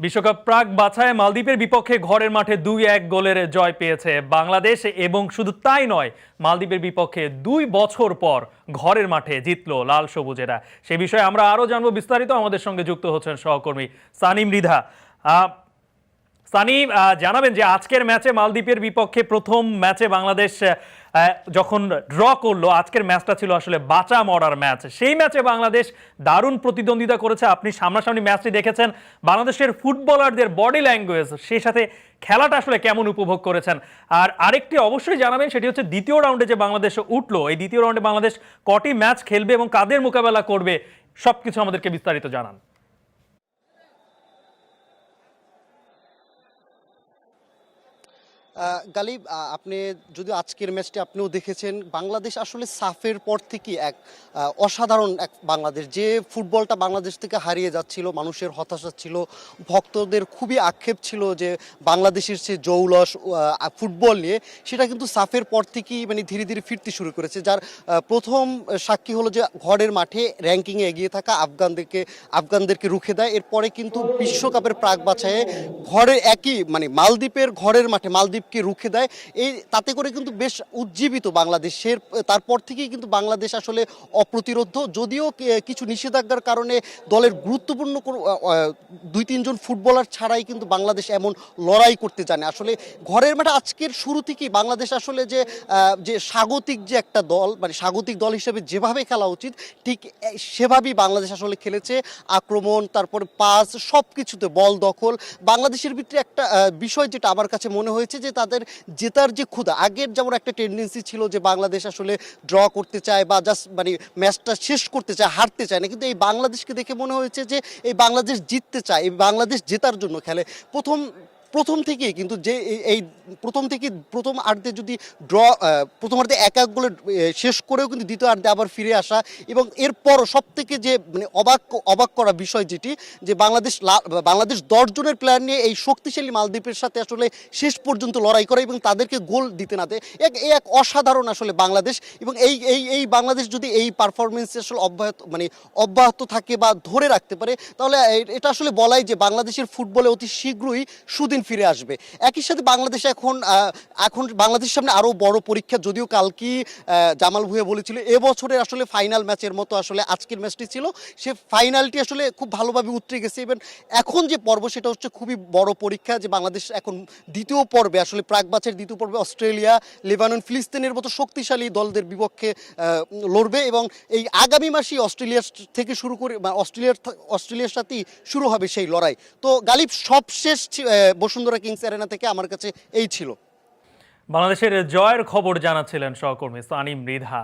বিশ্বকাপ প্রাক বাছায় মালদ্বীপের বিপক্ষে ঘরের মাঠে 2-1 গোলের জয় পেয়েছে বাংলাদেশ এবং শুধু তাই নয়, মালদ্বীপের বিপক্ষে 2 বছর পর ঘরের মাঠে জিতলো লাল সবুজেরা। সে বিষয়ে আমরা আরো জানবো বিস্তারিত। আমাদের সঙ্গে যুক্ত হচ্ছেন সহকর্মী সানি মৃধা। সানি, জানাবেন যে আজকের ম্যাচে মালদ্বীপের বিপক্ষে প্রথম ম্যাচে বাংলাদেশ যখন ড্র করলো, আজকের ম্যাচটা ছিল আসলে বাঁচা মরার ম্যাচ। সেই ম্যাচে বাংলাদেশ দারুণ প্রতিদ্বন্দ্বিতা করেছে। আপনি সামনাসামনি ম্যাচটি দেখেছেন, বাংলাদেশের ফুটবলারদের বডি ল্যাঙ্গুয়েজ, সেই সাথে খেলাটা আসলে কেমন উপভোগ করেছেন? আর আরেকটি অবশ্যই জানাবেন, সেটি হচ্ছে দ্বিতীয় রাউন্ডে যে বাংলাদেশ উঠলো, এই দ্বিতীয় রাউন্ডে বাংলাদেশ কটি ম্যাচ খেলবে এবং কাদের মোকাবেলা করবে, সবকিছু আমাদেরকে বিস্তারিত জানান। গালিব, আপনি যদি আজকের ম্যাচটি আপনিও দেখেছেন, বাংলাদেশ আসলে সাফের পর থেকে এক অসাধারণ এক বাংলাদেশ, যে ফুটবলটা বাংলাদেশ থেকে হারিয়ে যাচ্ছিল, মানুষের হতাশা ছিল, ভক্তদের খুবই আক্ষেপ ছিল যে বাংলাদেশের যে জৌলস ফুটবল নিয়ে, সেটা কিন্তু সাফের পর থেকেই মানে ধীরে ধীরে ফিরতে শুরু করেছে। যার প্রথম সাক্ষী হলো যে ঘরের মাঠে র্যাঙ্কিংয়ে এগিয়ে থাকা আফগানদেরকে রুখে দেয়। এরপরে কিন্তু বিশ্বকাপের প্রাক বাছাইয়ে ঘরের একই মানে মালদ্বীপের ঘরের মাঠে মালদ্বীপকে রুখে দেয়। এই তাতে করে কিন্তু বেশ উজ্জীবিত বাংলাদেশের। তারপর থেকেই কিন্তু বাংলাদেশ আসলে অপ্রতিরোধ্য, যদিও কিছু নিষেধাজ্ঞার কারণে দলের গুরুত্বপূর্ণ 2-3 জন ফুটবলার ছাড়াই কিন্তু বাংলাদেশ এমন লড়াই করতে জানে। আসলে ঘরের মাঠে আজকের শুরু থেকেই বাংলাদেশ আসলে যে স্বাগতিক যে একটা দল, মানে স্বাগতিক দল হিসেবে যেভাবে খেলা উচিত ঠিক সেভাবেই বাংলাদেশ আসলে খেলেছে। আক্রমণ, তারপরে পাস, সব কিছুতে বল দখল। বাংলাদেশের ভিতরে একটা বিষয় যেটা আমার কাছে মনে হয়েছে যে তাদের জেতার যে ক্ষুধা, আগের যেমন একটা টেন্ডেন্সি ছিল যে বাংলাদেশ আসলে ড্র করতে চায় বা জাস্ট মানে ম্যাচটা শেষ করতে চায়, হারতে চায় না, কিন্তু এই বাংলাদেশকে দেখে মনে হয়েছে যে এই বাংলাদেশ জিততে চায়, এই বাংলাদেশ জেতার জন্য খেলে। প্রথম থেকেই কিন্তু যে এই প্রথম আর্ধে যদি প্রথম আর্ধে 1-1 গোলে শেষ করেও কিন্তু দ্বিতীয় আর্ধে আবার ফিরে আসা, এবং এরপরও সব থেকে যে মানে অবাক করা বিষয় যেটি, যে বাংলাদেশ 10 জনের প্লেয়ার নিয়ে এই শক্তিশালী মালদ্বীপের সাথে আসলে শেষ পর্যন্ত লড়াই করে এবং তাদেরকে গোল দিতে না দেয়। এক অসাধারণ আসলে বাংলাদেশ। এবং এই বাংলাদেশ যদি এই পারফরমেন্সে আসলে অব্যাহত থাকে বা ধরে রাখতে পারে, তাহলে এটা আসলে বলাই যে বাংলাদেশের ফুটবলে অতি শীঘ্রই সুদিন ফিরে আসবে। একই সাথে বাংলাদেশ এখন বাংলাদেশের সামনে আরো বড় পরীক্ষা, যদিও কালকে জামাল ভুঁইয়া বলেছিল এবছরের আসলে ফাইনাল ম্যাচের মতো আসলে আজকের ম্যাচটি ছিল, সে ফাইনালটি আসলে খুব ভালোভাবে উতরে গেছে। এবং এখন যে পর্ব, সেটা হচ্ছে খুবই বড় পরীক্ষা, যে বাংলাদেশ এখন দ্বিতীয় পর্বে আসলে প্রাক বাছাইয়ের দ্বিতীয় পর্বে অস্ট্রেলিয়া, লেবানন, ফিলিস্তিনের মতো শক্তিশালী দলদের বিপক্ষে লড়বে। এবং এই আগামী মাসেই অস্ট্রেলিয়া থেকে শুরু করে অস্ট্রেলিয়ার সাথেই শুরু হবে সেই লড়াই। তো গালিব, সবশেষ বসুন্ধরা কিংস অ্যারেনা থেকে আমার কাছে এই ছিল। বাংলাদেশের জয়ের খবর জানাচ্ছিলেন সহকর্মী সানি মৃধা।